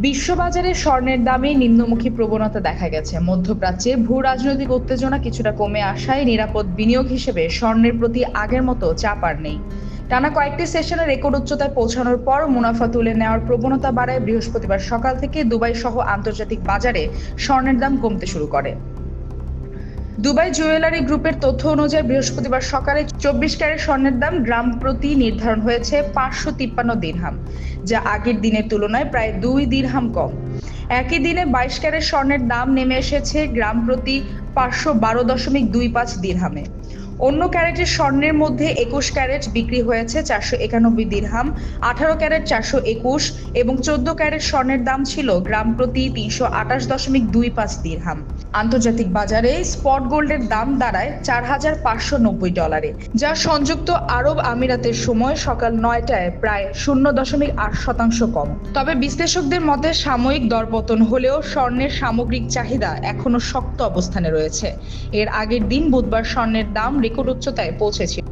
বিশ্ববাজারে স্বর্ণের দামে নিম্নমুখী প্রবণতা দেখা গেছে। মধ্যপ্রাচ্যে ভূ রাজনৈতিক উত্তেজনা কিছুটা কমে আসায় নিরাপদ বিনিয়োগ হিসেবে স্বর্ণের প্রতি আগের মতো চাপ আর নেই। টানা কয়েকটি সেশনে রেকর্ড উচ্চতায় পৌঁছানোর পর মুনাফা তুলে নেওয়ার প্রবণতা বাড়ায় বৃহস্পতিবার সকাল থেকে দুবাই সহ আন্তর্জাতিক বাজারে স্বর্ণের দাম কমতে শুরু করে। দুবাই জুয়েলারি গ্রুপের তথ্য অনুযায়ী বৃহস্পতিবার সকালে 24 ক্যারেট স্বর্ণের দাম গ্রাম প্রতি নির্ধারণ হয়েছে 553 দিরহাম, যা আগের দিনের তুলনায় প্রায় 2 দিরহাম কম। একই দিনে 22 ক্যারেট স্বর্ণের দাম নেমে এসেছে গ্রাম প্রতি 512.25 দিরহামে। অন্য ক্যারেটের স্বর্ণের মধ্যে 21 ক্যারেট বিক্রি হয়েছে 491 দিরহাম, 18 ক্যারেট 421 এবং 14 ক্যারেট স্বর্ণের দাম ছিল গ্রাম প্রতি 328.25 দিরহাম। আন্তর্জাতিক বাজারে স্পট গোল্ডের দাম দাঁড়ায় $4,590, যা সংযুক্ত আরব আমিরাতের সময় সকাল 9টায় প্রায় 0.8% কম। তবে বিশ্লেষকদের মতে সাময়িক দরপতন হলেও স্বর্ণের সামগ্রিক চাহিদা এখনো শক্ত অবস্থানে রয়েছে। এর আগের দিন বুধবার স্বর্ণের দাম রেকর্ড উচ্চতায় পৌঁছেছিল।